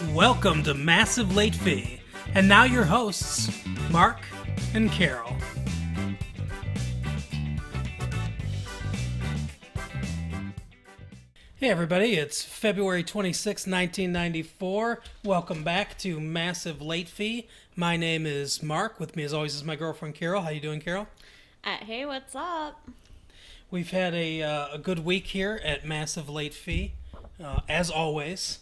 Welcome to Massive Late Fee. And now your hosts, Mark and Carol. Hey everybody, it's February 26, 1994. Welcome back to Massive Late Fee. My name is Mark. With me as always is my girlfriend Carol. How you doing, Carol? Hey, what's up? We've had a good week here at Massive Late Fee, as always.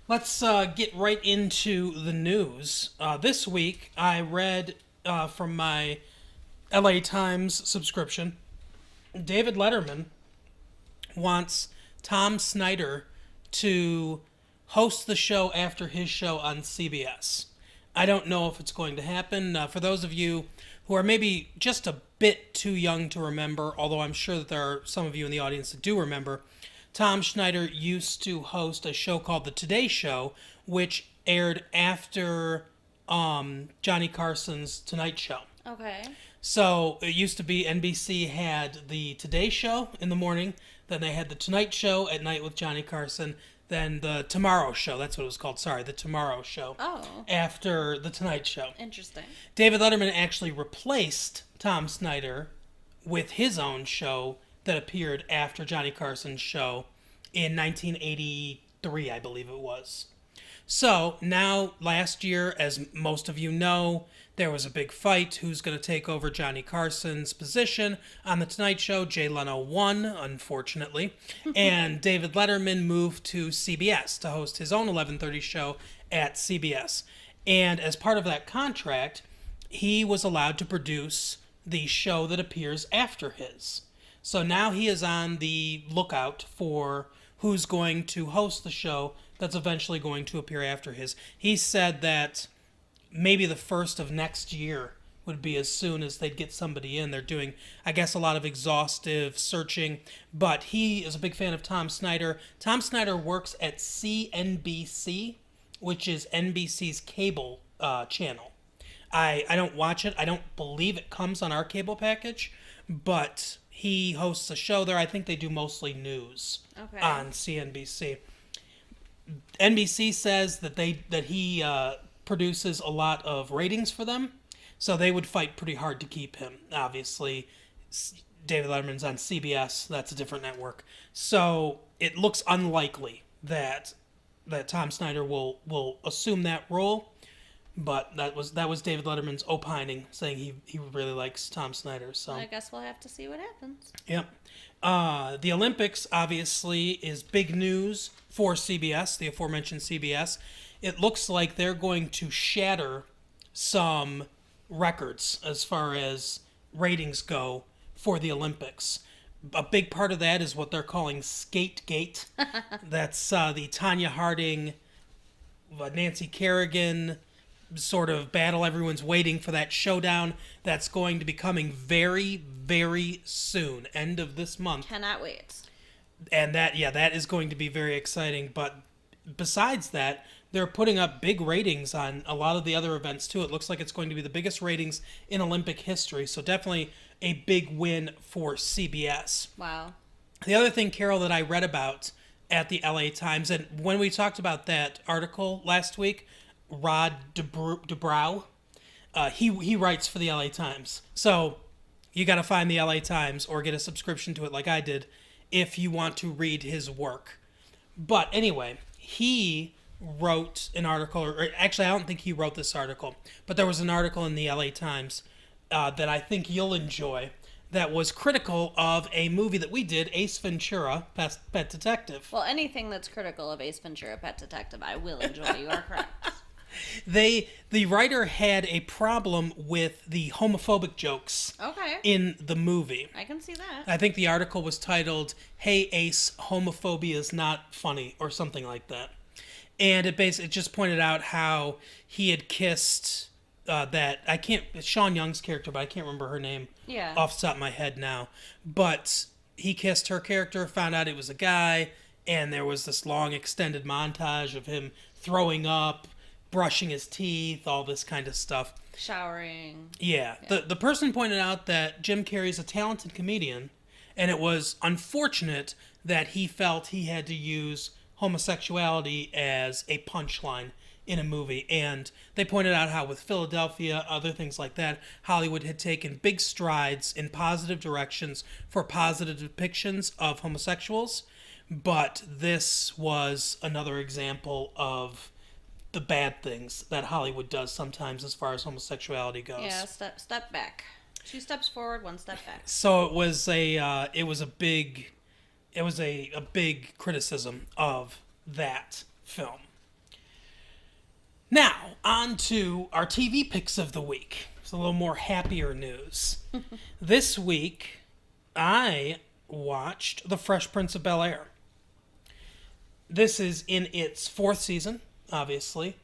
Let's get right into the news. This week, I read from my LA Times subscription, David Letterman wants Tom Snyder to host the show after his show on CBS. I don't know if it's going to happen. For those of you who are maybe just a bit too young to remember, although I'm sure that there are some of you in the audience that do remember, Tom Snyder used to host a show called The Today Show, which aired after Johnny Carson's Tonight Show. Okay. So it used to be NBC had the Today Show in the morning, then they had the Tonight Show at night with Johnny Carson, then the Tomorrow Show, that's what it was called, sorry, the Tomorrow Show. Oh. After the Tonight Show. Interesting. David Letterman actually replaced Tom Snyder with his own show that appeared after Johnny Carson's show in 1983, I believe it was. So now, last year, as most of you know, there was a big fight. Who's going to take over Johnny Carson's position on The Tonight Show? Jay Leno won, unfortunately. And David Letterman moved to CBS to host his own 11:30 show at CBS. And as part of that contract, he was allowed to produce the show that appears after his. So now he is on the lookout for who's going to host the show that's eventually going to appear after his. He said that maybe the first of next year would be as soon as they'd get somebody in. They're doing, I guess, a lot of exhaustive searching, but he is a big fan of Tom Snyder. Tom Snyder works at CNBC, which is NBC's cable channel. I don't watch it. I don't believe it comes on our cable package, but he hosts a show there. I think they do mostly news on CNBC. NBC says that he produces a lot of ratings for them, so they would fight pretty hard to keep him. Obviously, David Letterman's on CBS. That's a different network. So it looks unlikely that Tom Snyder will assume that role. But that was David Letterman's opining, saying he really likes Tom Snyder. So I guess we'll have to see what happens. Yep. The Olympics, obviously, is big news for CBS, the aforementioned CBS. It looks like they're going to shatter some records as far as ratings go for the Olympics. A big part of that is what they're calling Skategate. That's the Tanya Harding, Nancy Kerrigan sort of battle. Everyone's waiting for that showdown that's going to be coming very, very soon, end of this month. Cannot wait. And that is going to be very exciting. But besides that, they're putting up big ratings on a lot of the other events too. It looks like it's going to be the biggest ratings in Olympic history, so definitely a big win for CBS. Wow. The other thing, Carol, that I read about at the LA Times, and when we talked about that article last week, Rod DeBrow, he writes for the LA Times. So you got to find the LA Times or get a subscription to it like I did if you want to read his work. But anyway, he wrote an article, or actually I don't think he wrote this article, but there was an article in the LA Times that I think you'll enjoy that was critical of a movie that we did, Ace Ventura, Pet Detective. Well, anything that's critical of Ace Ventura, Pet Detective, I will enjoy. You are correct. The writer had a problem with the homophobic jokes in the movie. I can see that. I think the article was titled, "Hey Ace, homophobia is not funny," or something like that. And it just pointed out how he had kissed Sean Young's character, but I can't remember her name off the top of my head now. But he kissed her character, found out it was a guy, and there was this long extended montage of him throwing up, brushing his teeth, all this kind of stuff. Showering. Yeah. The person pointed out that Jim Carrey's a talented comedian, and it was unfortunate that he felt he had to use homosexuality as a punchline in a movie. And they pointed out how with Philadelphia, other things like that, Hollywood had taken big strides in positive directions for positive depictions of homosexuals. But this was another example of the bad things that Hollywood does sometimes as far as homosexuality goes. Yeah, step back. 2 steps forward, 1 step back. So it was a big criticism of that film. Now, on to our TV picks of the week. It's a little more happier news. This week, I watched The Fresh Prince of Bel-Air. This is in its 4th season, obviously,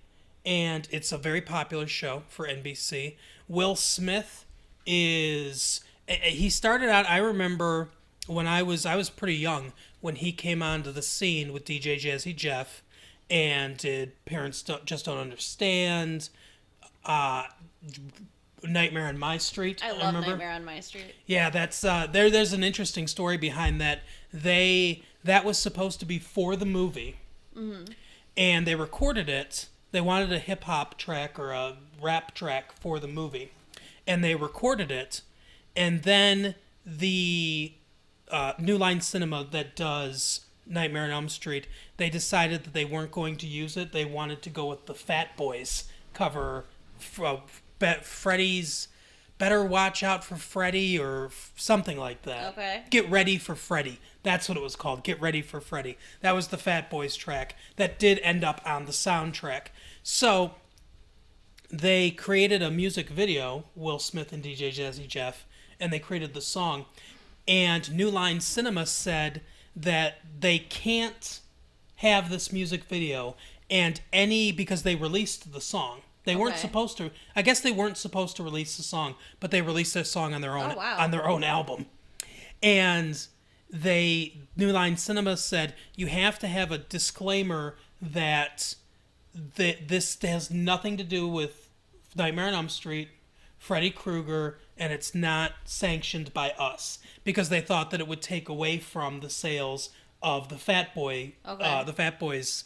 and it's a very popular show for NBC. Will Smith he started out, I remember when I was pretty young when he came onto the scene with DJ Jazzy Jeff and did Parents Just Don't Understand, Nightmare on My Street. I love Nightmare on My Street. Yeah, that's there's an interesting story behind that. That was supposed to be for the movie, and they recorded it. They wanted a hip hop track or a rap track for the movie, and they recorded it, and then the New Line Cinema that does Nightmare on Elm Street, they decided that they weren't going to use it. They wanted to go with the Fat Boys cover, Freddy's Better Watch Out for Freddy or something like that. Okay. Get Ready for Freddy. That's what it was called. Get Ready for Freddy. That was the Fat Boys track that did end up on the soundtrack. So they created a music video, Will Smith and DJ Jazzy Jeff, and they created the song. And New Line Cinema said that they can't have this music video because they released the song. They weren't supposed to. I guess they weren't supposed to release the song, but they released their song on their own on their own album. And New Line Cinema said you have to have a disclaimer that this has nothing to do with Nightmare on Elm Street, Freddy Krueger, and it's not sanctioned by us because they thought that it would take away from the sales of the Fat Boys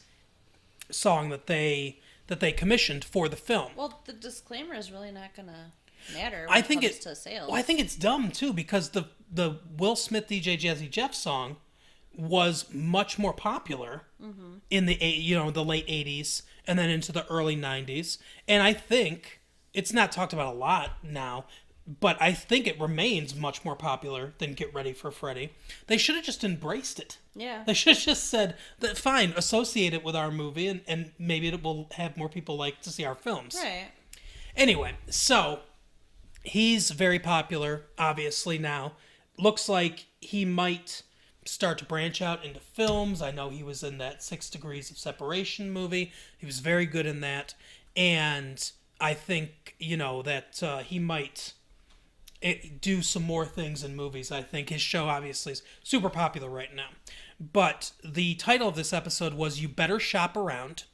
song that they commissioned for the film. Well, the disclaimer is really not going to matter when it comes to sales. Well, I think it's dumb too because the Will Smith DJ Jazzy Jeff song was much more popular in the late 80s and then into the early 90s, and I think it's not talked about a lot now, but I think it remains much more popular than Get Ready for Freddy. They should have just embraced it. Yeah. They should have just said that fine, associate it with our movie and maybe it will have more people like to see our films. Right. Anyway, so he's very popular, obviously, now. Looks like he might start to branch out into films. I know he was in that 6 Degrees of Separation movie. He was very good in that. And I think, that he might do some more things in movies. I think his show, obviously, is super popular right now. But the title of this episode was You Better Shop Around.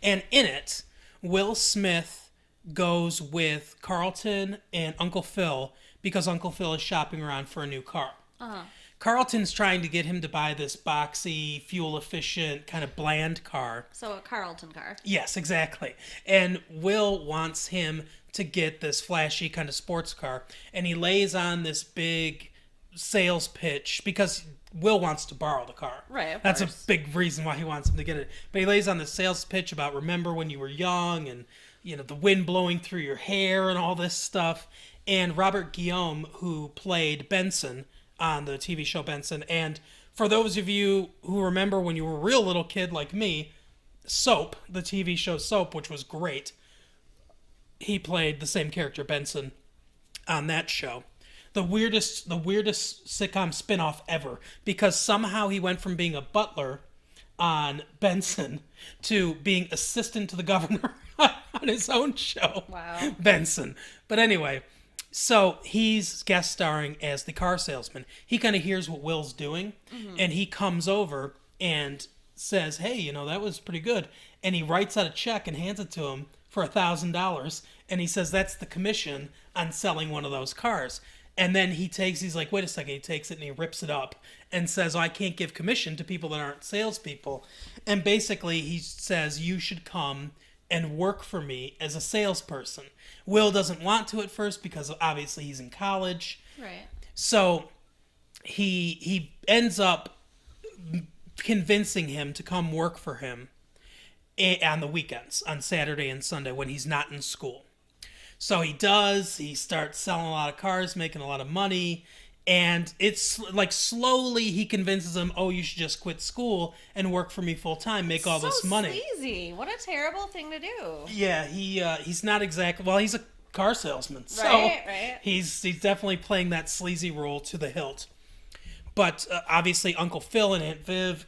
And in it, Will Smith goes with Carlton and Uncle Phil because Uncle Phil is shopping around for a new car. Uh-huh. Carlton's trying to get him to buy this boxy, fuel-efficient, kind of bland car. So a Carlton car. Yes, exactly. And Will wants him to get this flashy kind of sports car. And he lays on this big sales pitch because Will wants to borrow the car. Right, of That's course. a big reason why he wants him to get it. But he lays on the sales pitch about remember when you were young and, the wind blowing through your hair and all this stuff. And Robert Guillaume, who played Benson on the TV show Benson, and for those of you who remember when you were a real little kid like me, Soap, the TV show Soap, which was great, he played the same character, Benson, on that show. The weirdest sitcom spinoff ever, because somehow he went from being a butler on Benson to being assistant to the governor on his own show. Wow. Benson. But anyway, so he's guest starring as the car salesman. He kind of hears what Will's doing, and he comes over and says, hey, that was pretty good. And he writes out a check and hands it to him for $1,000. And he says that's the commission on selling one of those cars. And then he's like, wait a second. He takes it and he rips it up and says, oh, I can't give commission to people that aren't salespeople. And basically he says, you should come and work for me as a salesperson. Will doesn't want to at first because obviously he's in college. Right. So he ends up convincing him to come work for him on the weekends, on Saturday and Sunday when he's not in school. So he does. He starts selling a lot of cars, making a lot of money. And it's like slowly he convinces him, oh, you should just quit school and work for me full time, make all this money. Sleazy. What a terrible thing to do. Yeah, he's not exactly, well, he's a car salesman. So right. He's definitely playing that sleazy role to the hilt. But obviously Uncle Phil and Aunt Viv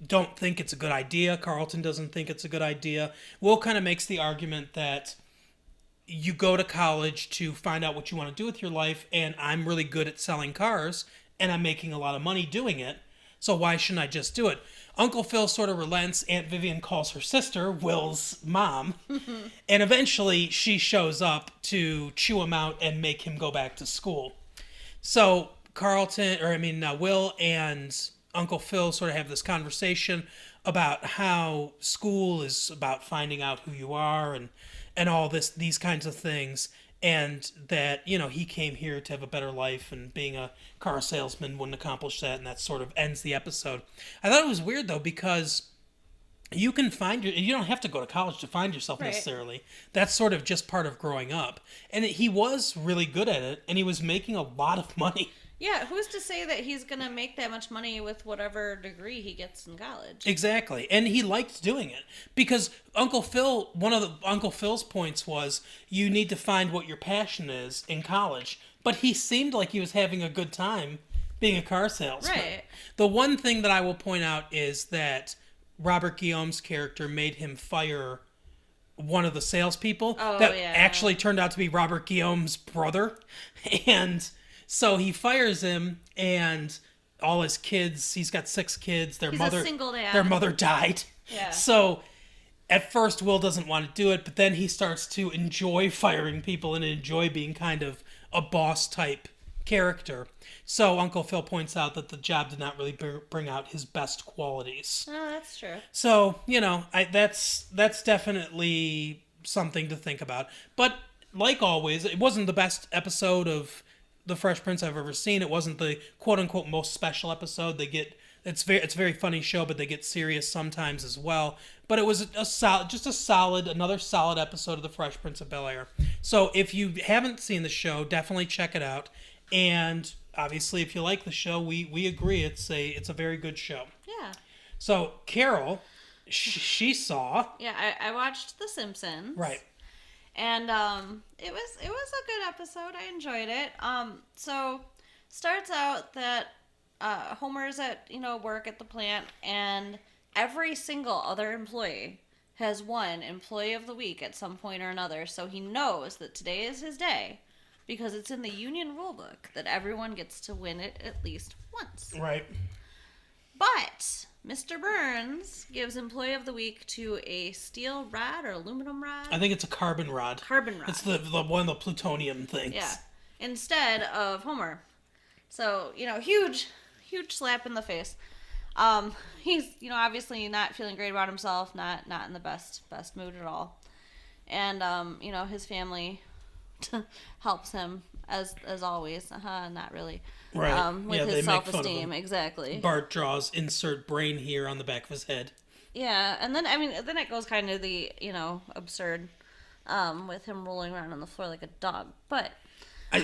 don't think it's a good idea. Carlton doesn't think it's a good idea. Will kind of makes the argument that you go to college to find out what you want to do with your life, and I'm really good at selling cars, and I'm making a lot of money doing it, so why shouldn't I just do it? Uncle Phil sort of relents. Aunt Vivian calls her sister, Will's mom, and eventually she shows up to chew him out and make him go back to school. So Will and Uncle Phil sort of have this conversation about how school is about finding out who you are and all these kinds of things, and that, he came here to have a better life, and being a car salesman wouldn't accomplish that, and that sort of ends the episode. I thought it was weird, though, because you don't have to go to college to find yourself necessarily. That's sort of just part of growing up. And he was really good at it, and he was making a lot of money. Yeah, who's to say that he's going to make that much money with whatever degree he gets in college? Exactly. And he liked doing it because one of Uncle Phil's points was you need to find what your passion is in college. But he seemed like he was having a good time being a car salesman. Right. The one thing that I will point out is that Robert Guillaume's character made him fire one of the salespeople actually turned out to be Robert Guillaume's brother. And so he fires him, and all his kids, he's got 6 kids, He's a single dad. Their mother died. Yeah. So at first Will doesn't want to do it, but then he starts to enjoy firing people and enjoy being kind of a boss type character. So Uncle Phil points out that the job did not really bring out his best qualities. Oh, that's true. So, that's definitely something to think about. But like always, it wasn't the best episode of The Fresh Prince I've ever seen. It wasn't the quote unquote most special episode. It's a very funny show, but they get serious sometimes as well. But it was another solid episode of The Fresh Prince of Bel-Air. So if you haven't seen the show, definitely check it out. And obviously, if you like the show, we agree it's a very good show. Yeah. So Carol, she saw. Yeah, I watched The Simpsons. Right. And it was a good episode. I enjoyed it. So starts out that Homer's at work at the plant, and every single other employee has won Employee of the Week at some point or another. So he knows that today is his day because it's in the union rulebook that everyone gets to win it at least once. Right. But Mr. Burns gives Employee of the Week to a steel rod or aluminum rod. I think it's a carbon rod. Carbon rod. It's the one of the plutonium things. Yeah. Instead of Homer. So, huge slap in the face. He's, obviously not feeling great about himself, not in the best mood at all. And, his family helps him as always. Not really. Right. With his self-esteem, exactly. Bart draws insert brain here on the back of his head. Yeah, and then then it goes kind of the absurd, with him rolling around on the floor like a dog. But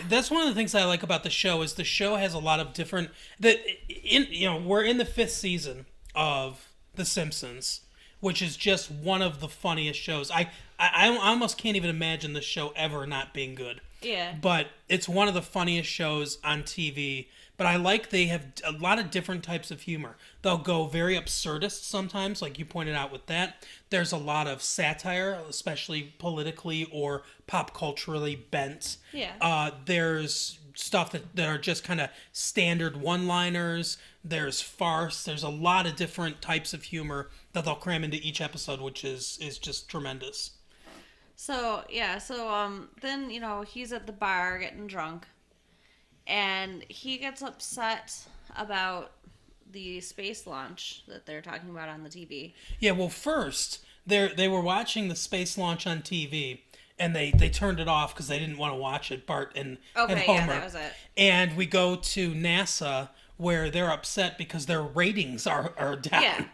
that's one of the things I like about the show is the show has a lot of different we're in the 5th season of The Simpsons, which is just one of the funniest shows. I almost can't even imagine the show ever not being good. Yeah. But it's one of the funniest shows on TV. But I like they have a lot of different types of humor. They'll go very absurdist sometimes, like you pointed out with that. There's a lot of satire, especially politically or pop culturally bent. Yeah. There's stuff that are just kind of standard one-liners. There's farce. There's a lot of different types of humor that they'll cram into each episode, which is just tremendous. So, yeah, then, he's at the bar getting drunk. and he gets upset about the space launch that they're talking about on the TV. Yeah, well, first they were watching the space launch on TV, and they turned it off because they didn't want to watch it. Bart and Okay, Homer. yeah, that was it. And we go to NASA where they're upset because their ratings are down. Yeah.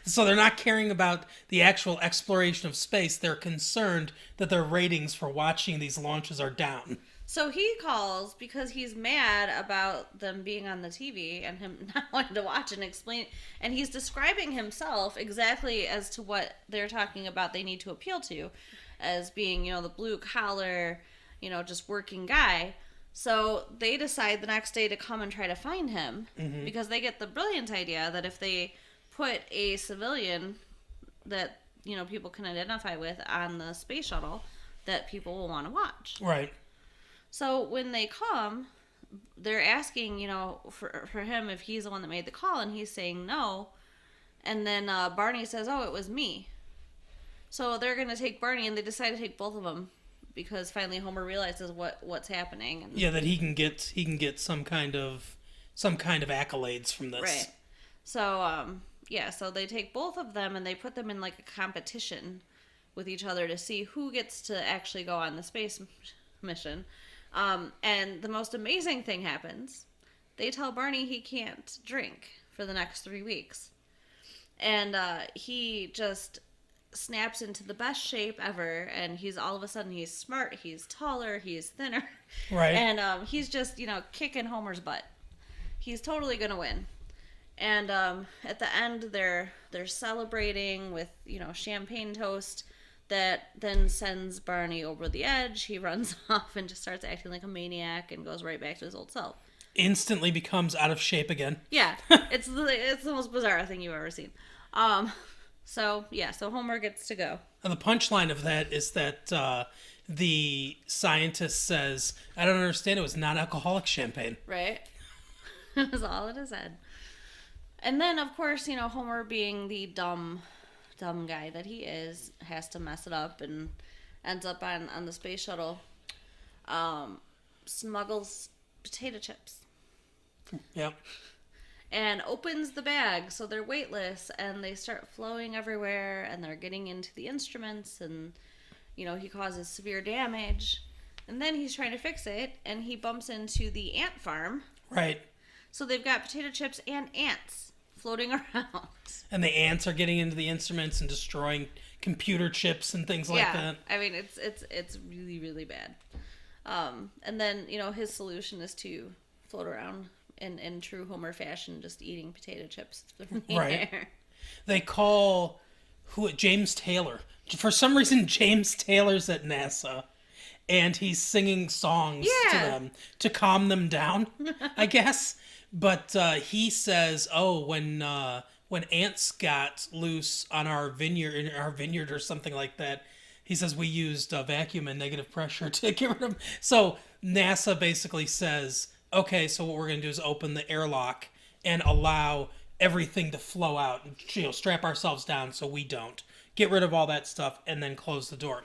So they're not caring about the actual exploration of space. They're concerned that their ratings for watching these launches are down. So he calls because he's mad about them being on the TV and him not wanting to watch and explain. And he's describing himself exactly as to what they're talking about they need to appeal to as being, the blue collar, just working guy. So they decide the next day to come and try to find him because they get the brilliant idea that if they put a civilian that, people can identify with on the space shuttle, that people will want to watch. Right. So when they come, they're asking, for him if he's the one that made the call, and he's saying no. And then Barney says, "Oh, it was me." So they're going to take Barney, and they decide to take both of them because finally Homer realizes what's happening. And, yeah, that he can get some kind of accolades from this. Right. So so they take both of them and they put them in like a competition with each other to see who gets to actually go on the space mission. And the most amazing thing happens. They tell Barney he can't drink for the next 3 weeks. And he just snaps into the best shape ever. And he's all of a sudden, he's smart, he's taller, he's thinner. Right. And he's just, kicking Homer's butt. He's totally going to win. And at the end, they're celebrating with, champagne toast. That then sends Barney over the edge. He runs off and just starts acting like a maniac and goes right back to his old self. Instantly becomes out of shape again. Yeah, it's the most bizarre thing you've ever seen. So Homer gets to go. And the punchline of that is that the scientist says, "I don't understand. It was non-alcoholic champagne." Right. That's all it is said. And then, of course, Homer being the dumb guy that he is, has to mess it up and ends up on the space shuttle. Smuggles potato chips. Yep. And opens the bag so they're weightless and they start flowing everywhere and they're getting into the instruments and, he causes severe damage. And then he's trying to fix it and he bumps into the ant farm. Right. So they've got potato chips and ants floating around. And the ants are getting into the instruments and destroying computer chips and things like that. I mean, it's really, really bad. And then, his solution is to float around in true Homer fashion, just eating potato chips from the air. They call James Taylor. For some reason, James Taylor's at NASA. And he's singing songs to them to calm them down, I guess. But he says, "Oh, when ants got loose on our vineyard or something like that," he says we used vacuum and negative pressure to get rid of them. So NASA basically says, "Okay, so what we're going to do is open the airlock and allow everything to flow out, and, strap ourselves down so we don't get rid of all that stuff, and then close the door."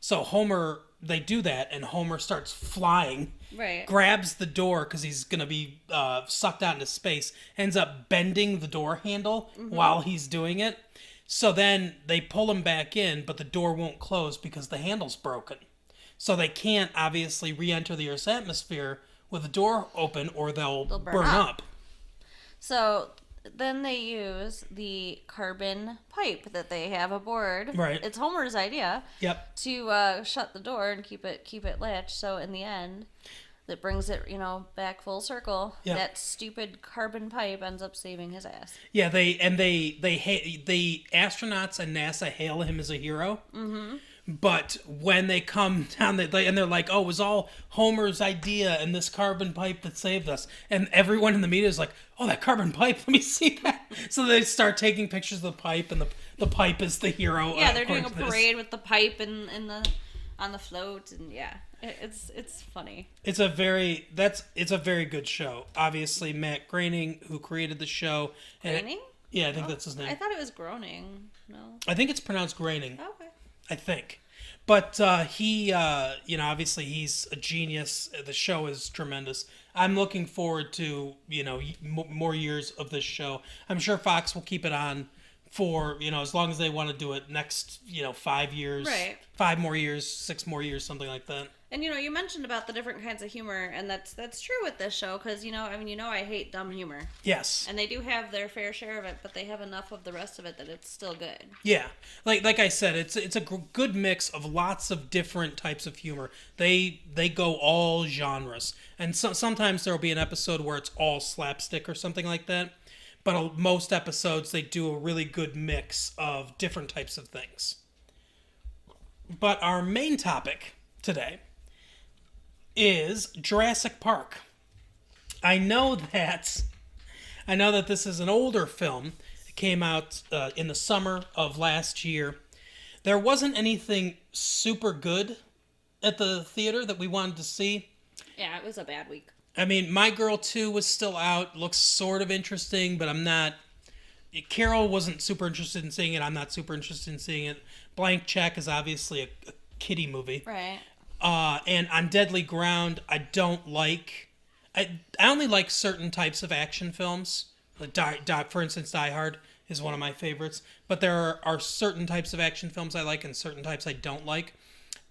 So they do that, and Homer starts flying, right? Grabs the door because he's going to be sucked out into space, ends up bending the door handle while he's doing it. So then they pull him back in, but the door won't close because the handle's broken. So they can't obviously re-enter the Earth's atmosphere with the door open or they'll burn up. So then they use the carbon pipe that they have aboard. Right. It's Homer's idea. Yep. To shut the door and keep it latched. So in the end, that brings it, back full circle. Yep. That stupid carbon pipe ends up saving his ass. Yeah, the astronauts and NASA hail him as a hero. Mm-hmm. But when they come down, they're like, "Oh, it was all Homer's idea and this carbon pipe that saved us." And everyone in the media is like, "Oh, that carbon pipe, let me see that." So they start taking pictures of the pipe, and the pipe is the hero. Yeah, they're doing a parade with the pipe and on the float, and it's funny. It's a very good show. Obviously, Matt Groening, who created the show. Groening? Yeah, I think that's his name. I thought it was Groening. No. I think it's pronounced Groening. Okay. I think. But obviously he's a genius. The show is tremendous. I'm looking forward to, more years of this show. I'm sure Fox will keep it on for, as long as they want to do it next, 5 years, Right. 5 more years, 6 more years, something like that. And you mentioned about the different kinds of humor, and that's true with this show because I hate dumb humor, Yes. and they do have their fair share of it, but they have enough of the rest of it that it's still good. Yeah, like I said, it's a good mix of lots of different types of humor. They go all genres, and sometimes there will be an episode where it's all slapstick or something like that. But most episodes they do a really good mix of different types of things. But our main topic today is Jurassic Park. I know that this is an older film. It came out in the summer of last year. There wasn't anything super good at the theater that we wanted to see. Yeah, it was a bad week. I mean, My Girl 2 was still out. Looks sort of interesting, but I'm not... Carol wasn't super interested in seeing it. I'm not super interested in seeing it. Blank Check is obviously a kiddie movie. Right. And on Deadly Ground, I don't like... I only like certain types of action films. Like for instance, Die Hard is one of my favorites. But there are certain types of action films I like and certain types I don't like.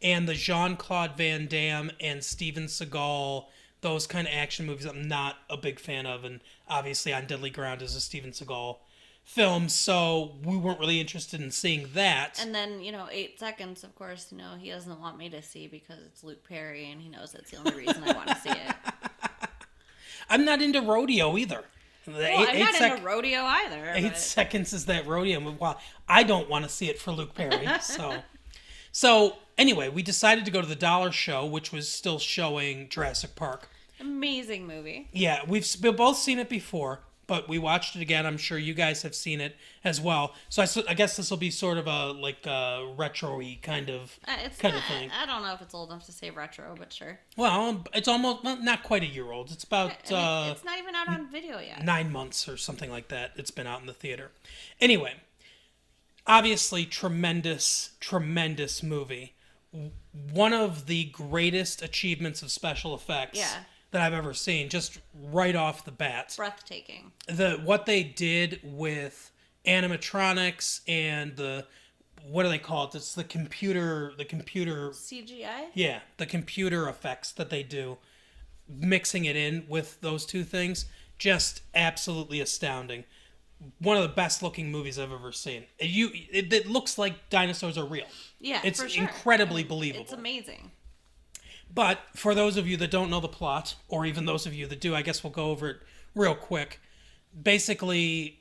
And the Jean-Claude Van Damme and Steven Seagal, those kind of action movies, I'm not a big fan of. And obviously On Deadly Ground is a Steven Seagal film, so we weren't really interested in seeing that. And then, 8 Seconds, of course, he doesn't want me to see because it's Luke Perry and he knows that's the only reason I want to see it. I'm not into rodeo either. I'm not into rodeo either. 8 Seconds is that rodeo movie. Well, I don't want to see it for Luke Perry, So anyway, we decided to go to the Dollar Show, which was still showing Jurassic Park. Amazing movie. Yeah, we've both seen it before, but we watched it again. I'm sure you guys have seen it as well. So I guess this will be sort of a retro-y kind of thing. I don't know if it's old enough to say retro, but sure. Well, it's almost not quite a year old. It's about It's not even out on video yet. 9 months or something like that. It's been out in the theater. Anyway, obviously tremendous movie. One of the greatest achievements of special effects. Yeah. That I've ever seen, just right off the bat. Breathtaking. What they did with animatronics and what do they call it? It's the computer CGI? Yeah, the computer effects that they do, mixing it in with those two things, just absolutely astounding. One of the best looking movies I've ever seen. It looks like dinosaurs are real. Yeah, it's for sure. Incredibly believable. It's amazing. But for those of you that don't know the plot, or even those of you that do, I guess we'll go over it real quick. Basically,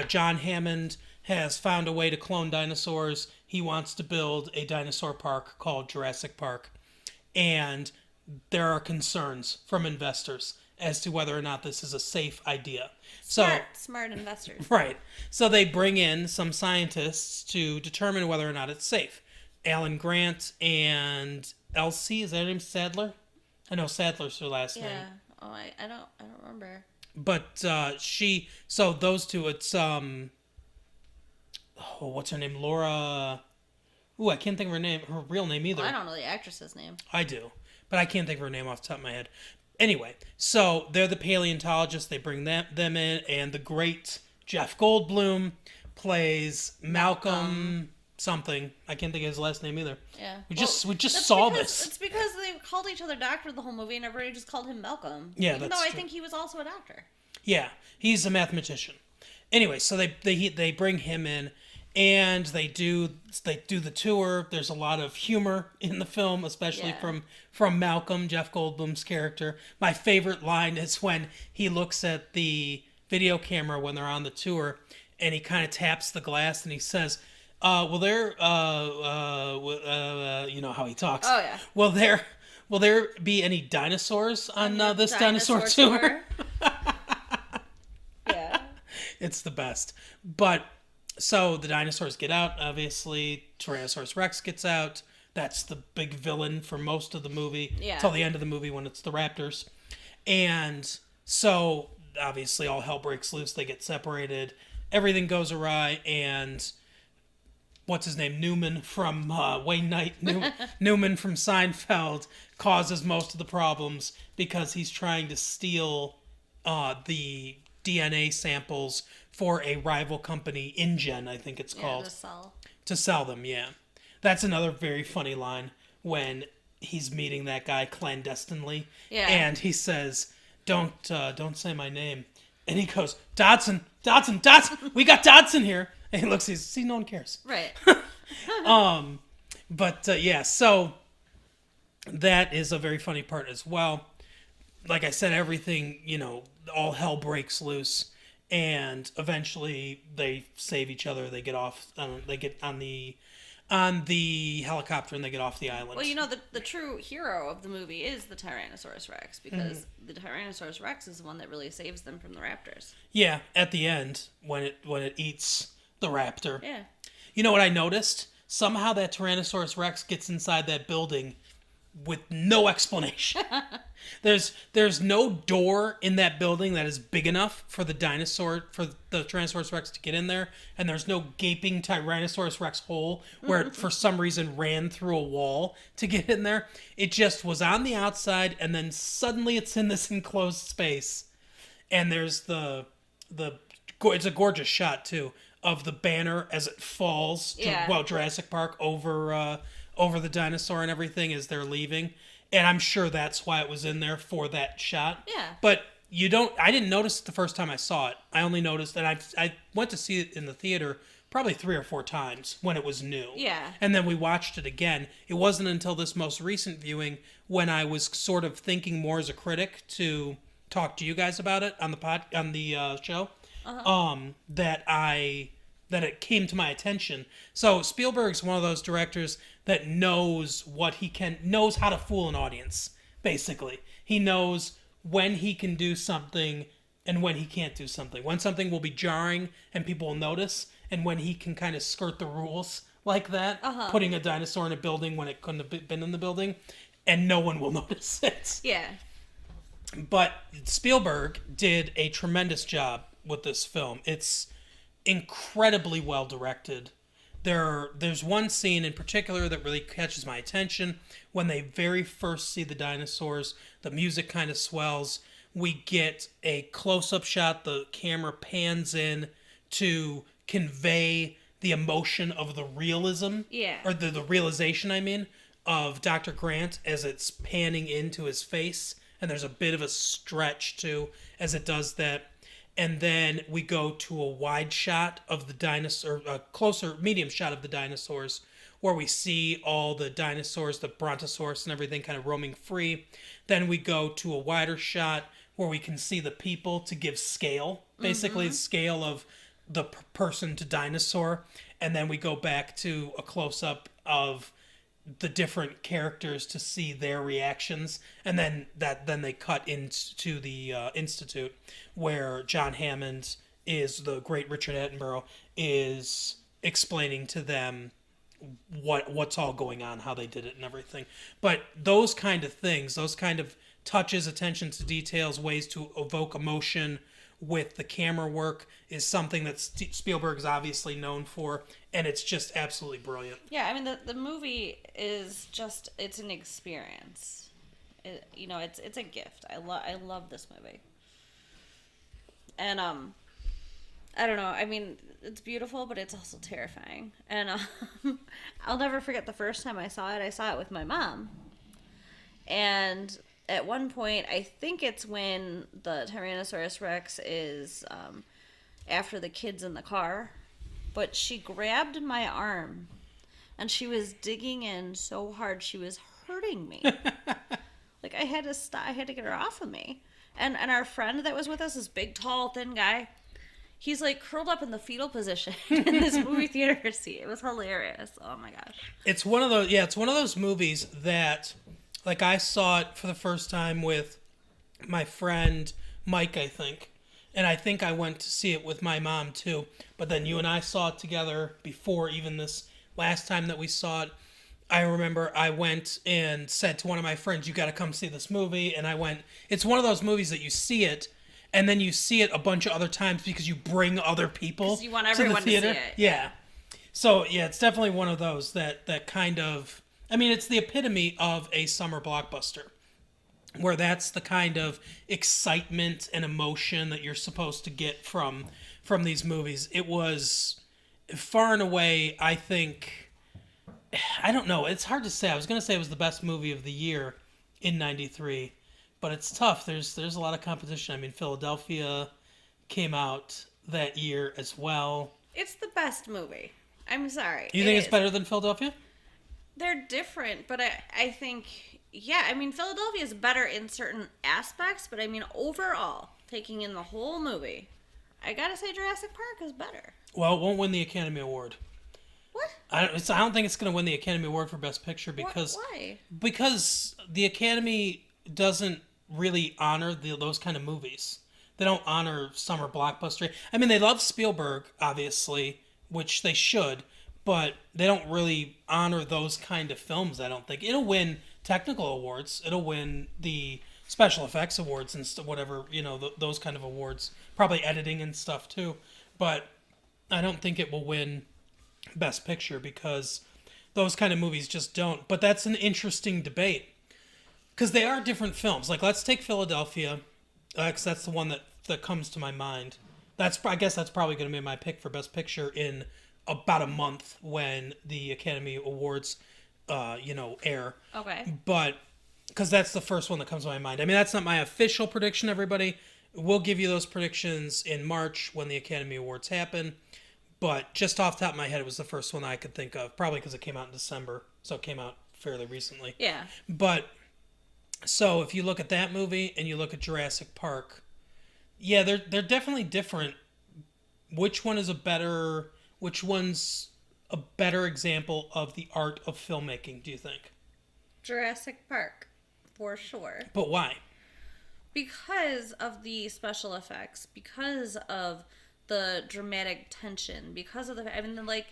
John Hammond has found a way to clone dinosaurs. He wants to build a dinosaur park called Jurassic Park. And there are concerns from investors as to whether or not this is a safe idea. Smart investors. Right. So they bring in some scientists to determine whether or not it's safe. Alan Grant and Elsie, is that her name? Sadler? I know Sadler's her last name. Yeah. Oh, I don't remember. But those two, it's what's her name? Laura. Ooh, I can't think of her real name either. Well, I don't know the actress's name. I do, but I can't think of her name off the top of my head. Anyway, so they're the paleontologists. They bring them in, and the great Jeff Goldblum plays Malcolm something. I can't think of his last name either. Yeah. We just saw this. It's because they called each other doctor the whole movie and everybody just called him Malcolm. Yeah, Even that's though I true. think he was also a doctor. Yeah, he's a mathematician. Anyway, so they bring him in and they do the tour. There's a lot of humor in the film, especially from Malcolm, Jeff Goldblum's character. My favorite line is when he looks at the video camera when they're on the tour and he kind of taps the glass and he says, will there, you know how he talks. Oh, yeah. Will there be any dinosaurs on this dinosaur tour? Yeah. It's the best. But, so the dinosaurs get out, obviously. Tyrannosaurus Rex gets out. That's the big villain for most of the movie. Yeah. Till the end of the movie when it's the raptors. And so, obviously, all hell breaks loose. They get separated. Everything goes awry, and what's his name, Newman from Wayne Knight, Newman from Seinfeld, causes most of the problems because he's trying to steal the DNA samples for a rival company, InGen, I think it's called, to sell. to sell them. Yeah, that's another very funny line when he's meeting that guy clandestinely, Yeah. and he says, "Don't say my name," and he goes, "Dodson, Dodson, Dodson, we got Dodson here." And he looks, see, no one cares. Right. But yeah, so that is a very funny part as well. Like I said, everything, all hell breaks loose, and eventually they save each other. They get off. They get on the helicopter and they get off the island. Well, the true hero of the movie is the Tyrannosaurus Rex, because the Tyrannosaurus Rex is the one that really saves them from the raptors. Yeah, at the end when it eats the raptor. Yeah. You know what I noticed? Somehow that Tyrannosaurus Rex gets inside that building with no explanation. There's no door in that building that is big enough for the Tyrannosaurus Rex to get in there, and there's no gaping Tyrannosaurus Rex hole where it for some reason ran through a wall to get in there. It just was on the outside, and then suddenly it's in this enclosed space, and there's it's a gorgeous shot too of the banner as it falls to Jurassic Park over the dinosaur and everything as they're leaving. And I'm sure that's why it was in there for that shot. Yeah. But I didn't notice it the first time I saw it. I only noticed, and I went to see it in the theater probably 3 or 4 times when it was new. Yeah. And then we watched it again. It wasn't until this most recent viewing when I was sort of thinking more as a critic to talk to you guys about it on the show. That it came to my attention. So Spielberg's one of those directors that knows knows how to fool an audience, basically. He knows when he can do something and when he can't do something. When something will be jarring and people will notice, and when he can kind of skirt the rules like that, putting a dinosaur in a building when it couldn't have been in the building, and no one will notice it. Yeah. But Spielberg did a tremendous job with this film. It's incredibly well directed. There's one scene in particular that really catches my attention. When they very first see the dinosaurs, the music kind of swells. We get a close-up shot. The camera pans in to convey the emotion of the realism. Yeah. Or the realization, I mean, of Dr. Grant as it's panning into his face. And there's a bit of a stretch, too, as it does that. And then we go to a wide shot of the dinosaur, a closer, medium shot of the dinosaurs, where we see all the dinosaurs, the brontosaurus and everything kind of roaming free. Then we go to a wider shot where we can see the people to give scale, basically the scale of the person to dinosaur. And then we go back to a close-up of the different characters to see their reactions, and then they cut into the institute where John Hammond is the great Richard Attenborough is explaining to them what's all going on, how they did it and everything. But those kind of things, those kind of touches, attention to details, ways to evoke emotion with the camera work is something that Spielberg's obviously known for, and it's just absolutely brilliant. Yeah, I mean, the movie is just, it's an experience. It's a gift. I love this movie. And, I don't know, I mean, it's beautiful, but it's also terrifying. And I'll never forget the first time I saw it. I saw it with my mom. And at one point, I think it's when the Tyrannosaurus Rex is after the kids in the car, but she grabbed my arm and she was digging in so hard she was hurting me. Like, I had to stop. I had to get her off of me. And our friend that was with us, this big, tall, thin guy, he's like curled up in the fetal position in this movie theater seat. It was hilarious. Oh my gosh. It's one of those movies that, like, I saw it for the first time with my friend Mike, I think. And I think I went to see it with my mom, too. But then you and I saw it together before even this last time that we saw it. I remember I went and said to one of my friends, "You got to come see this movie." And I went. It's one of those movies that you see it, and then you see it a bunch of other times because you bring other people you want to everyone the theater. to see it. Yeah. So yeah, it's definitely one of those that kind of. I mean, it's the epitome of a summer blockbuster, where that's the kind of excitement and emotion that you're supposed to get from these movies. It was far and away, I think. I don't know. It's hard to say. I was gonna say it was the best movie of the year in '93, but it's tough. There's a lot of competition. I mean, Philadelphia came out that year as well. It's the best movie. I'm sorry. You think it's better than Philadelphia? They're different, but I think, yeah, I mean, Philadelphia is better in certain aspects, but I mean, overall, taking in the whole movie, I gotta say Jurassic Park is better. Well, it won't win the Academy Award. What? I don't think it's going to win the Academy Award for Best Picture because Why? because the Academy doesn't really honor those kind of movies. They don't honor summer blockbuster. I mean, they love Spielberg, obviously, which they should, but they don't really honor those kind of films. I don't think it'll win technical awards. It'll win the special effects awards and whatever those kind of awards. Probably editing and stuff too, but I don't think it will win Best Picture because those kind of movies just don't. But that's an interesting debate because they are different films. Like, let's take Philadelphia, because that's the one that comes to my mind. I guess that's probably going to be my pick for Best Picture in about a month when the Academy Awards, air. Okay. But because that's the first one that comes to my mind. I mean, that's not my official prediction, everybody. We'll give you those predictions in March when the Academy Awards happen. But just off the top of my head, it was the first one I could think of. Probably because it came out in December, so it came out fairly recently. Yeah. But so if you look at that movie and you look at Jurassic Park, yeah, they're definitely different. Which one's a better example of the art of filmmaking, do you think? Jurassic Park, for sure. But why? Because of the special effects, because of the dramatic tension, because of the, I mean, like,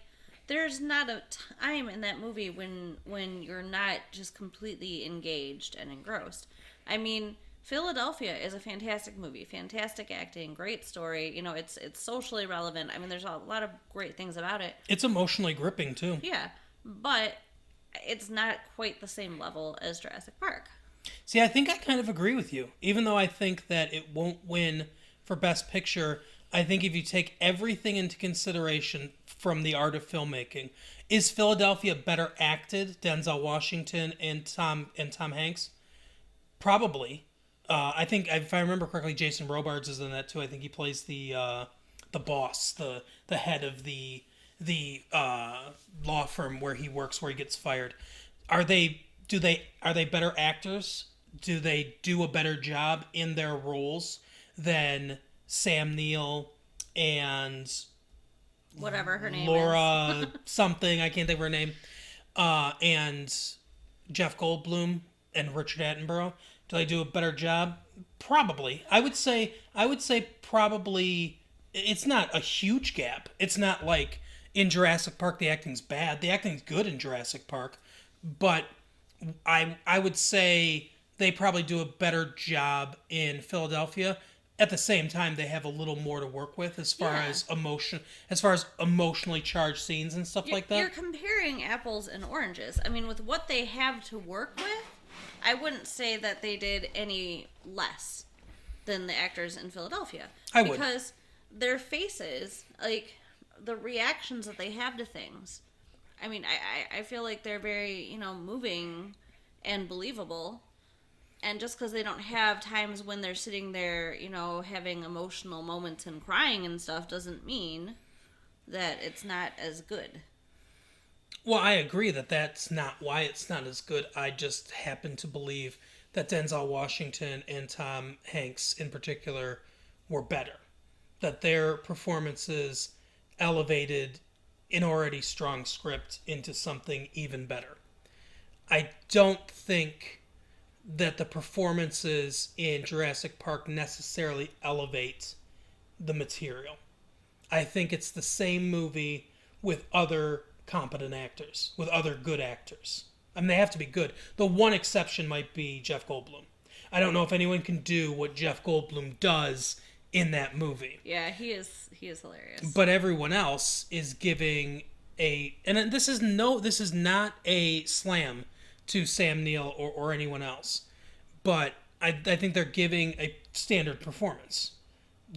there's not a time in that movie when you're not just completely engaged and engrossed. I mean, Philadelphia is a fantastic movie, fantastic acting, great story. It's socially relevant. I mean, there's a lot of great things about it. It's emotionally gripping too. Yeah, but it's not quite the same level as Jurassic Park. See, I think I kind of agree with you. Even though I think that it won't win for Best Picture, I think if you take everything into consideration from the art of filmmaking, is Philadelphia better acted, Denzel Washington and Tom Hanks? Probably. I think if I remember correctly, Jason Robards is in that too. I think he plays the boss, the head of the law firm where he works, where he gets fired. Are they better actors? Do they do a better job in their roles than Sam Neill and Whatever her name is. Laura something, I can't think of her name, and Jeff Goldblum and Richard Attenborough? Do they do a better job? Probably. I would say probably. It's not a huge gap. It's not like in Jurassic Park the acting's bad. The acting's good in Jurassic Park, but I would say they probably do a better job in Philadelphia. At the same time, they have a little more to work with as far as emotionally charged scenes and stuff like that. You're comparing apples and oranges. I mean, with what they have to work with, I wouldn't say that they did any less than the actors in Philadelphia. I would. Because their faces, like, the reactions that they have to things, I mean, I feel like they're very, moving and believable. And just because they don't have times when they're sitting there, having emotional moments and crying and stuff doesn't mean that it's not as good. Well, I agree that that's not why it's not as good. I just happen to believe that Denzel Washington and Tom Hanks in particular were better. That their performances elevated an already strong script into something even better. I don't think that the performances in Jurassic Park necessarily elevate the material. I think it's the same movie with other competent actors, with other good actors. I mean, they have to be good. The one exception might be Jeff Goldblum. I don't know if anyone can do what Jeff Goldblum does in that movie. Yeah, he is hilarious. But everyone else is giving and this is not a slam to Sam Neill or anyone else, but I think they're giving a standard performance.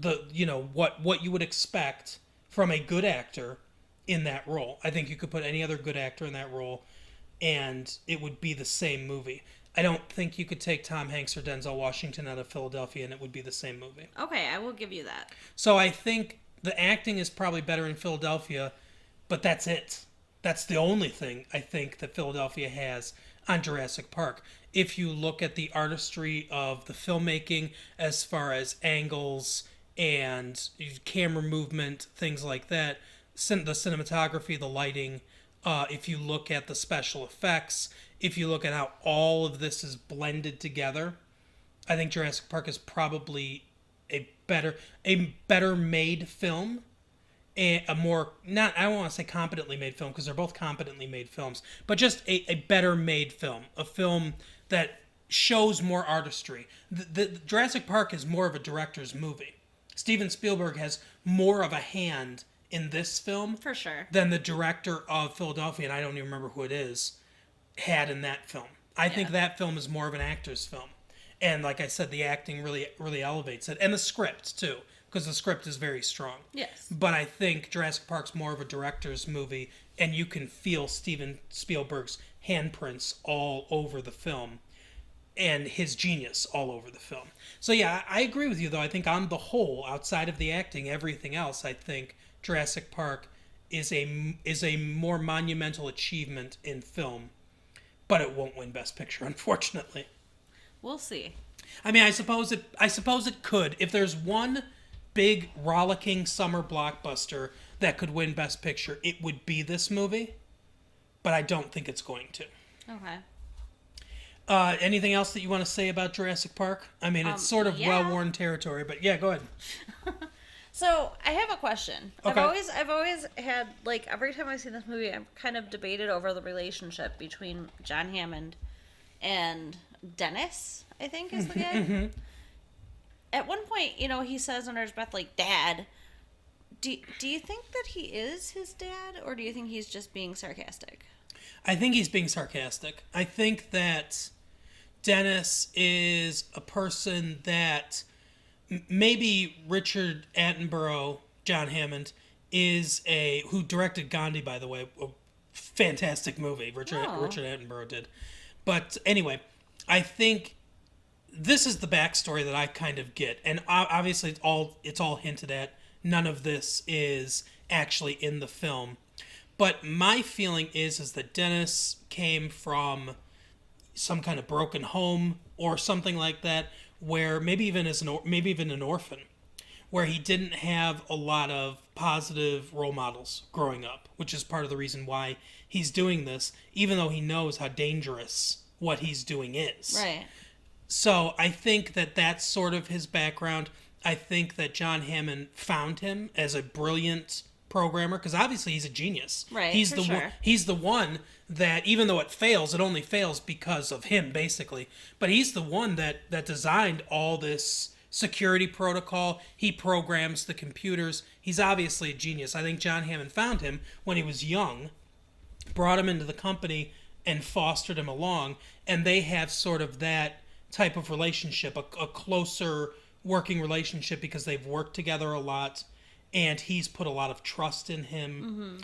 What you would expect from a good actor in that role. I think you could put any other good actor in that role and it would be the same movie. I don't think you could take Tom Hanks or Denzel Washington out of Philadelphia and it would be the same movie. Okay, I will give you that. So I think the acting is probably better in Philadelphia, but that's it. That's the only thing I think that Philadelphia has on Jurassic Park. If you look at the artistry of the filmmaking as far as angles and camera movement, things like that, the cinematography, the lighting, if you look at the special effects, if you look at how all of this is blended together, I think Jurassic Park is probably a better made film, a more, not, I don't want to say competently made film because they're both competently made films, but just a better made film, a film that shows more artistry. The Jurassic Park is more of a director's movie. Steven Spielberg has more of a hand in this film For sure. than the director of Philadelphia, and I don't even remember who it is, had in that film. I think that film is more of an actor's film. And like I said, the acting really elevates it. And the script, too, because the script is very strong. Yes. But I think Jurassic Park's more of a director's movie, and you can feel Steven Spielberg's handprints all over the film and his genius all over the film. So yeah, I agree with you, though. I think on the whole, outside of the acting, everything else, I think Jurassic Park is a more monumental achievement in film, but it won't win Best Picture, unfortunately. We'll see. I mean, I suppose it could. If there's one big rollicking summer blockbuster that could win Best Picture, it would be this movie, but I don't think it's going to. Okay. Anything else that you want to say about Jurassic Park? I mean, it's sort of well-worn territory, but yeah, go ahead. So I have a question. Okay. I've always had, like, every time I see this movie, I've kind of debated over the relationship between John Hammond and Dennis, I think is the guy. Mm-hmm. At one point, he says under his breath, like, Dad. Do you think that he is his dad, or do you think he's just being sarcastic? I think he's being sarcastic. I think that Dennis is a person that maybe Richard Attenborough, John Hammond, who directed Gandhi, by the way, a fantastic movie. Richard Attenborough did. But anyway, I think this is the backstory that I kind of get, and obviously it's all hinted at. None of this is actually in the film, but my feeling is that Dennis came from some kind of broken home or something like that, where maybe even an orphan, where he didn't have a lot of positive role models growing up, which is part of the reason why he's doing this, even though he knows how dangerous what he's doing is. Right. So I think that that's sort of his background. I think that John Hammond found him as a brilliant programmer, because obviously he's a genius. Right, He's for the sure. he's the one that, even though it fails, it only fails because of him, basically. But he's the one that designed all this security protocol. He programs the computers. He's obviously a genius. I think John Hammond found him when he was young, brought him into the company, and fostered him along. And they have sort of that type of relationship, a closer working relationship, because they've worked together a lot, and he's put a lot of trust in him. Mm-hmm.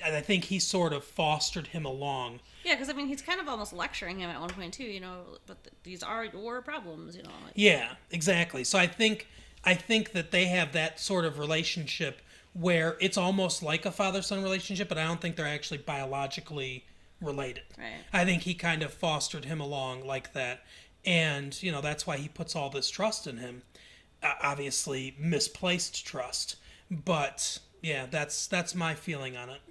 And I think he sort of fostered him along. Yeah, because, I mean, he's kind of almost lecturing him at one point, too, but these are your problems, Like, Yeah, exactly. So I think that they have that sort of relationship where it's almost like a father-son relationship, but I don't think they're actually biologically related. Right. I think he kind of fostered him along like that. And, that's why he puts all this trust in him. Obviously, misplaced trust. But, yeah, that's my feeling on it.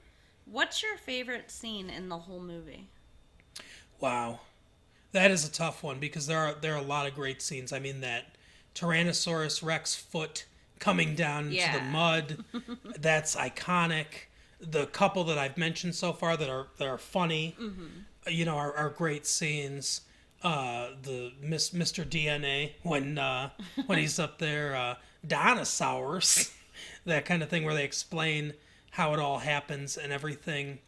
What's your favorite scene in the whole movie? Wow. That is a tough one, because there are a lot of great scenes. I mean, that Tyrannosaurus Rex foot coming down into the mud, that's iconic. The couple that I've mentioned so far that are funny, are great scenes. The Mr. DNA when he's up there, dinosaurs, that kind of thing, where they explain how it all happens and everything.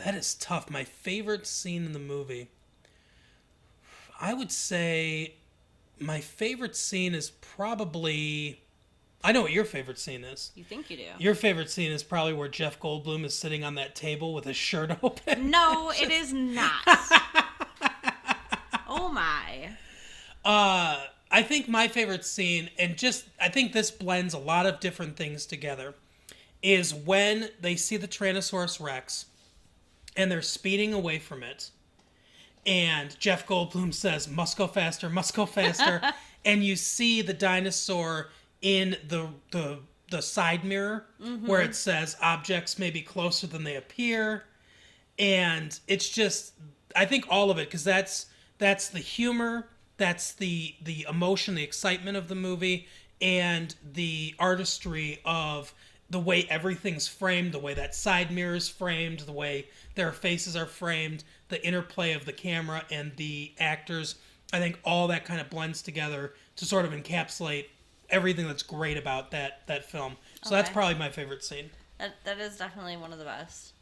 That is tough. My favorite scene in the movie. I would say my favorite scene is probably. I know what your favorite scene is. You think you do? Your favorite scene is probably where Jeff Goldblum is sitting on that table with his shirt open. No, it is not. Oh my. I think my favorite scene, and just I think this blends a lot of different things together, is when they see the Tyrannosaurus Rex and they're speeding away from it. And Jeff Goldblum says, must go faster, must go faster. And you see the dinosaur in the side mirror where it says objects may be closer than they appear. And it's just, I think all of it, because that's the humor, that's the emotion, the excitement of the movie, and the artistry of the way everything's framed, the way that side mirror is framed, the way their faces are framed, the interplay of the camera and the actors. I think all that kind of blends together to sort of encapsulate everything that's great about that film. So that's Okay. probably my favorite scene. That is definitely one of the best.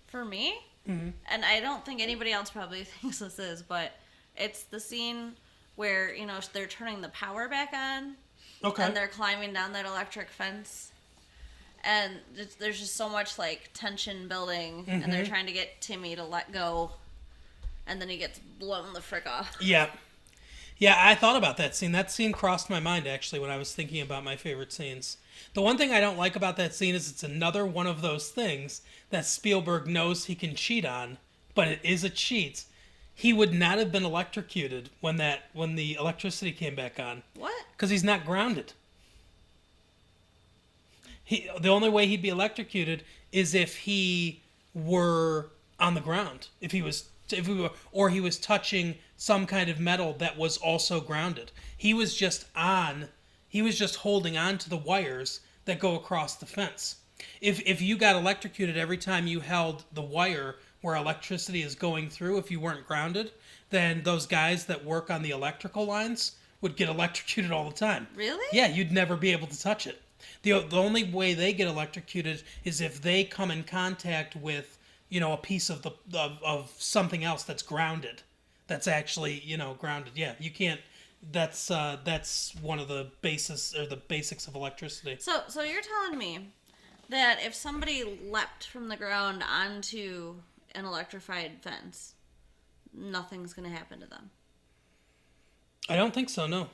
For me, and I don't think anybody else probably thinks this is, but it's the scene where, you know, they're turning the power back on Okay. and they're climbing down that electric fence. And there's just so much, like, tension building, and they're trying to get Timmy to let go, and then he gets blown the frick off. Yeah. Yeah, I thought about that scene. That scene crossed my mind, actually, when I was thinking about my favorite scenes. The one thing I don't like about that scene is it's another one of those things that Spielberg knows he can cheat on, but it is a cheat. He would not have been electrocuted when the electricity came back on, What? because he's not grounded. The only way he'd be electrocuted is if he were on the ground. If he was touching some kind of metal that was also grounded. He was just holding on to the wires that go across the fence. If you got electrocuted every time you held the wire where electricity is going through, if you weren't grounded, then those guys that work on the electrical lines would get electrocuted all the time. Really? Yeah, you'd never be able to touch it. The only way they get electrocuted is if they come in contact with, a piece of of something else that's grounded. That's actually, grounded. Yeah, you can't. That's one of the basis or the basics of electricity. So you're telling me that if somebody leapt from the ground onto an electrified fence, nothing's going to happen to them? I don't think so. No.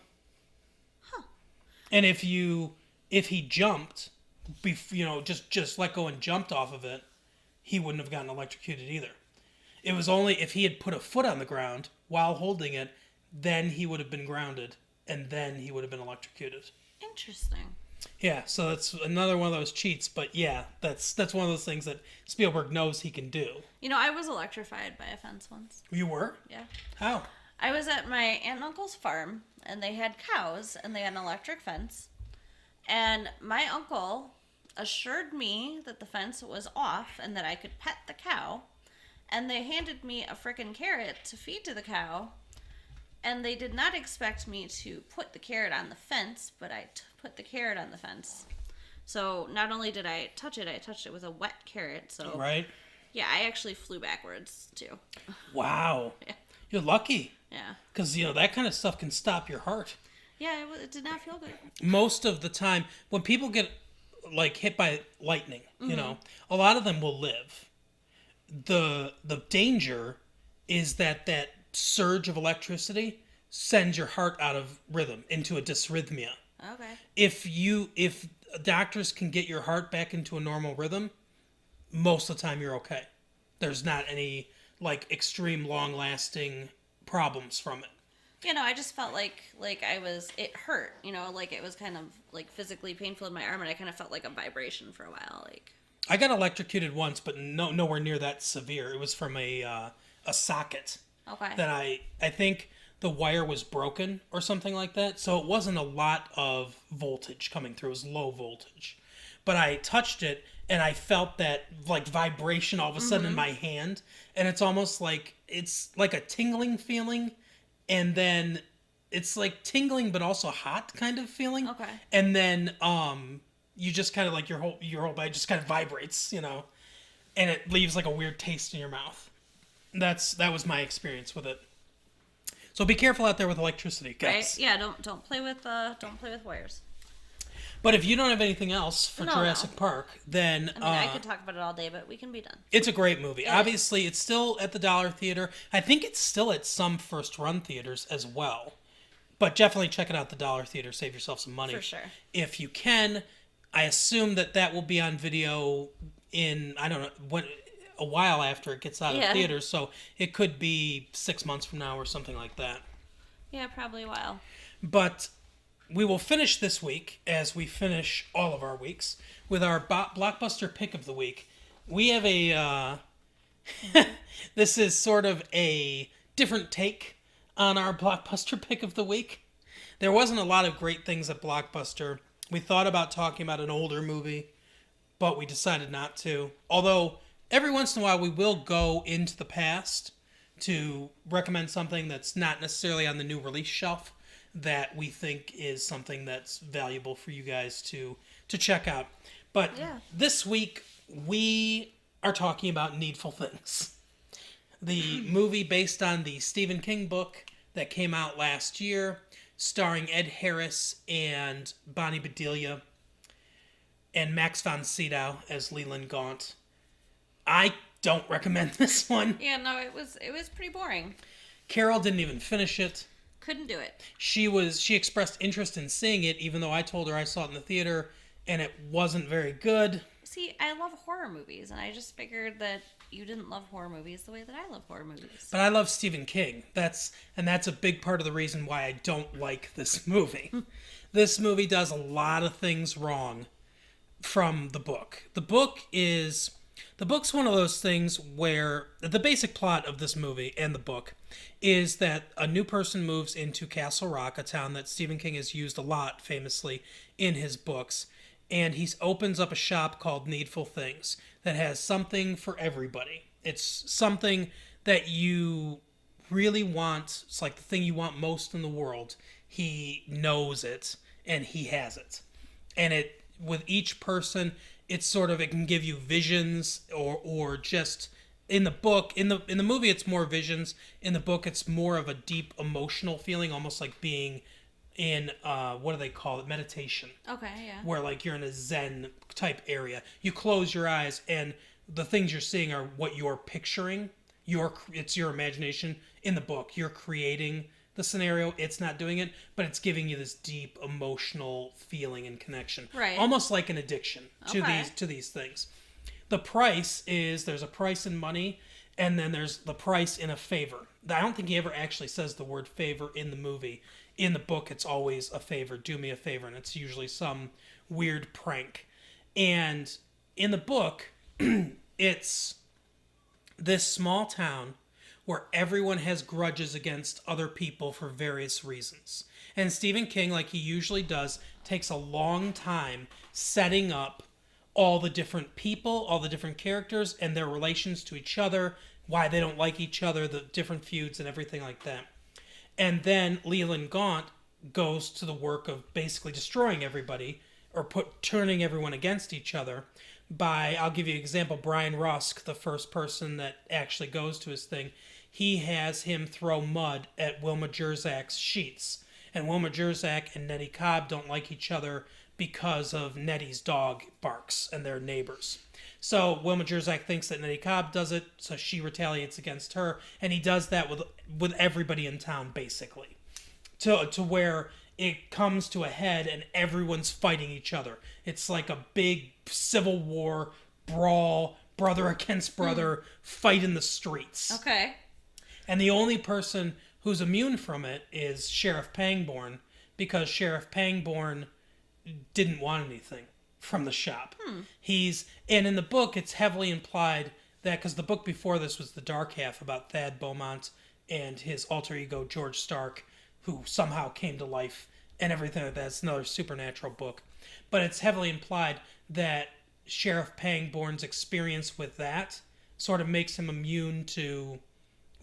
Huh. And if he jumped, just let go and jumped off of it, he wouldn't have gotten electrocuted either. It was only if he had put a foot on the ground while holding it, then he would have been grounded, and then he would have been electrocuted. Interesting. Yeah, so that's another one of those cheats, but yeah, that's one of those things that Spielberg knows he can do. I was electrified by a fence once. You were? Yeah. How? I was at my aunt and uncle's farm, and they had cows, and they had an electric fence. And my uncle assured me that the fence was off and that I could pet the cow. And they handed me a frickin' carrot to feed to the cow. And they did not expect me to put the carrot on the fence, but I put the carrot on the fence. So not only did I touch it, I touched it with a wet carrot. So Right? yeah, I actually flew backwards too. Wow. Yeah. You're lucky. Yeah. Because, that kind of stuff can stop your heart. Yeah, it did not feel good. Most of the time, when people get, hit by lightning, a lot of them will live. The danger is that surge of electricity sends your heart out of rhythm into a dysrhythmia. Okay. If doctors can get your heart back into a normal rhythm, most of the time you're okay. There's not any extreme long lasting problems from it. I just felt like it hurt, it was kind of physically painful in my arm, and I kind of felt like a vibration for a while. I got electrocuted once, but nowhere near that severe. It was from a socket. Okay. That I think the wire was broken or something like that. So it wasn't a lot of voltage coming through. It was low voltage. But I touched it and I felt that vibration all of a sudden in my hand. And it's almost it's like a tingling feeling. And then it's tingling but also hot kind of feeling. Okay. And then you just kind of like your whole body just kind of vibrates, and it leaves like a weird taste in your mouth. That was my experience with it. So be careful out there with electricity, guys. Right? Yeah, don't play with wires. But if you don't have anything else for No. Jurassic Park, then I mean, I could talk about it all day, but we can be done. it's a great movie. Obviously, it's still at the Dollar Theater. I think it's still at some first run theaters as well. But definitely check it out at the Dollar Theater. Save yourself some money. For sure. If you can, I assume that will be on video in, I don't know, a while after it gets out of theaters. So it could be 6 months from now or something like that. Yeah, probably a while. But we will finish this week, as we finish all of our weeks, with our blockbuster pick of the week. We have a... this is sort of a different take on our blockbuster pick of the week. There wasn't a lot of great things at Blockbuster. We thought about talking about an older movie, but we decided not to. Although, every once in a while, we will go into the past to recommend something that's not necessarily on the new release shelf that we think is something that's valuable for you guys to check out. But this week, we are talking about Needful Things. The movie based on the Stephen King book that came out last year, starring Ed Harris and Bonnie Bedelia and Max von Sydow as Leland Gaunt. I don't recommend this one. Yeah, no, it was pretty boring. Carol didn't even finish it. Couldn't do it. She expressed interest in seeing it, even though I told her I saw it in the theater and it wasn't very good. See, I love horror movies, and I just figured that you didn't love horror movies the way that I love horror movies. But I love Stephen King. That's a big part of the reason why I don't like this movie. This movie does a lot of things wrong from the book. The book's one of those things where the basic plot of this movie and the book is that a new person moves into Castle Rock, a town that Stephen King has used a lot famously in his books, and he opens up a shop called Needful Things that has something for everybody. It's something that you really want. It's like the thing you want most in the world. He knows it, and he has it. And it, with each person, it can give you visions or just in the book, in the movie it's more visions. In the book it's more of a deep emotional feeling, almost like being in what do they call it? Meditation. Okay, yeah. Where like you're in a Zen type area. You close your eyes and the things you're seeing are what you're picturing. It's your imagination. In the book, you're creating the scenario. It's not doing it, but it's giving you this deep emotional feeling and connection. Right. Almost like an addiction to these things. The price is, there's a price in money, and then there's the price in a favor. I don't think he ever actually says the word favor in the movie. In the book, it's always a favor. Do me a favor, and it's usually some weird prank. And in the book, it's this small town where everyone has grudges against other people for various reasons. And Stephen King, like he usually does, takes a long time setting up all the different people, all the different characters, and their relations to each other, why they don't like each other, the different feuds and everything like that. And then Leland Gaunt goes to the work of basically destroying everybody, or turning everyone against each other by, I'll give you an example, Brian Rusk, the first person that actually goes to his thing, he has him throw mud at Wilma Jerzak's sheets. And Wilma Jerzak and Nettie Cobb don't like each other because of Nettie's dog barks and they're neighbors. So Wilma Jerzak thinks that Nettie Cobb does it, so she retaliates against her, and he does that with everybody in town, basically. To where it comes to a head and everyone's fighting each other. It's like a big Civil War brawl, brother against brother, fight in the streets. Okay. And the only person who's immune from it is Sheriff Pangborn, because Sheriff Pangborn didn't want anything from the shop. And in the book, it's heavily implied that, because the book before this was The Dark Half about Thad Beaumont and his alter ego George Stark, who somehow came to life and everything like that. It's another supernatural book. But it's heavily implied that Sheriff Pangborn's experience with that sort of makes him immune to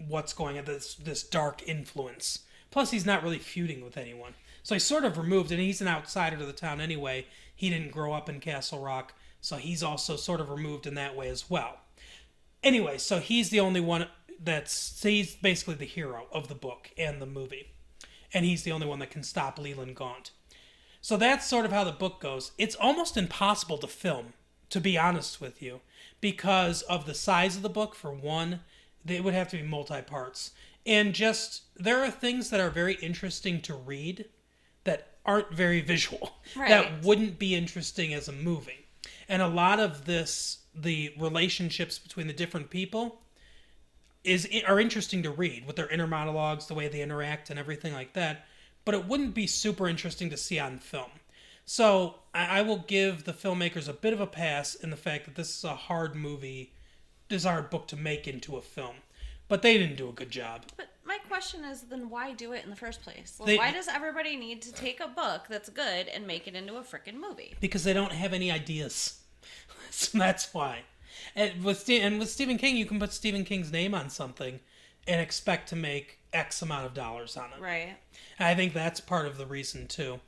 what's going on, this dark influence. Plus, he's not really feuding with anyone. So he's sort of removed, and he's an outsider to the town anyway. He didn't grow up in Castle Rock, so he's also sort of removed in that way as well. Anyway, so he's the only one he's basically the hero of the book and the movie. And he's the only one that can stop Leland Gaunt. So that's sort of how the book goes. It's almost impossible to film, to be honest with you, because of the size of the book, for one. It would have to be multi-parts. And just, there are things that are very interesting to read that aren't very visual. Right. That wouldn't be interesting as a movie. And a lot of this, the relationships between the different people, are interesting to read with their inner monologues, the way they interact, and everything like that. But it wouldn't be super interesting to see on film. So I will give the filmmakers a bit of a pass in the fact that this is a hard book to make into a film. But they didn't do a good job. But my question is, then why do it in the first place? Why does everybody need to take a book that's good and make it into a freaking movie? Because they don't have any ideas. So that's why. And with Stephen King, you can put Stephen King's name on something and expect to make X amount of dollars on it. Right. And I think that's part of the reason, too.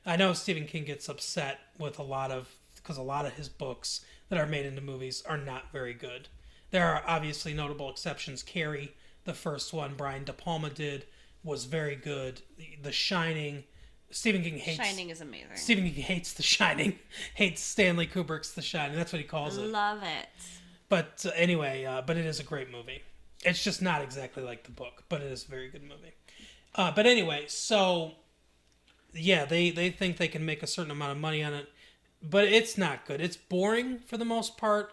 I know Stephen King gets upset with because a lot of his books that are made into movies are not very good. There are obviously notable exceptions. Carrie, the first one Brian De Palma did, was very good. The Shining, Stephen King hates. Shining is amazing. Stephen King hates The Shining. Hates Stanley Kubrick's The Shining. That's what he calls it. Love it. But anyway, but it is a great movie. It's just not exactly like the book, but it is a very good movie. But anyway, so yeah, they think they can make a certain amount of money on it, but it's not good. It's boring for the most part,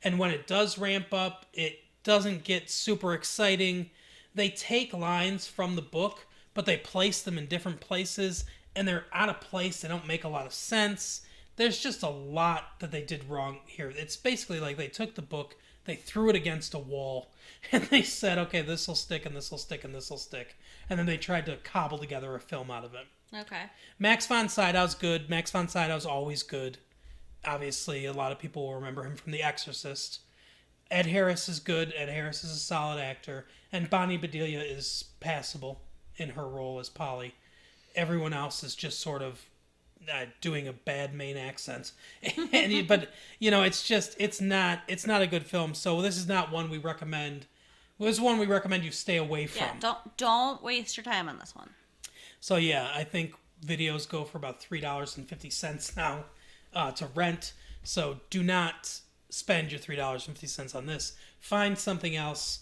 and when it does ramp up, it doesn't get super exciting. They take lines from the book, but they place them in different places, and they're out of place. They don't make a lot of sense. There's just a lot that they did wrong here. It's basically like they took the book, they threw it against a wall, and they said, okay, this will stick, and this will stick, and this will stick. And then they tried to cobble together a film out of it. Okay. Max von Sydow's good. Max von Sydow's always good. Obviously, a lot of people will remember him from The Exorcist. Ed Harris is good. Ed Harris is a solid actor. And Bonnie Bedelia is passable in her role as Polly. Everyone else is just sort of doing a bad Maine accent. But, it's not a good film. So this is not one we recommend. This is one we recommend you stay away from. Yeah, don't waste your time on this one. So yeah, I think videos go for about $3.50 now to rent. So do not spend your $3.50 on this. Find something else.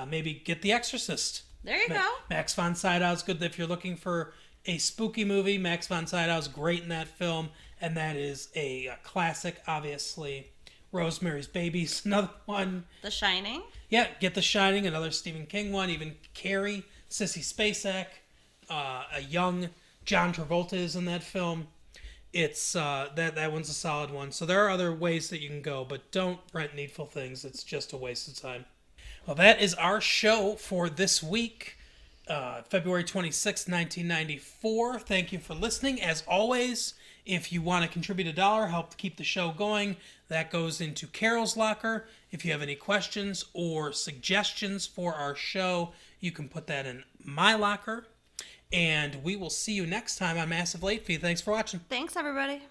Maybe get The Exorcist. There you go. Max von Sydow's good. If you're looking for a spooky movie, Max von Sydow's great in that film. And that is a classic, obviously. Rosemary's Baby's another one. The Shining. Yeah, get The Shining, another Stephen King one. Even Carrie, Sissy Spacek. A young John Travolta is in that film. It's that one's a solid one. So there are other ways that you can go, but don't rent Needful Things. It's just a waste of time. Well, that is our show for this week, February 26th, 1994. Thank you for listening. As always, if you want to contribute $1, help keep the show going, that goes into Carol's locker. If you have any questions or suggestions for our show, you can put that in my locker. And we will see you next time on Massive Late Fee. Thanks for watching. Thanks, everybody.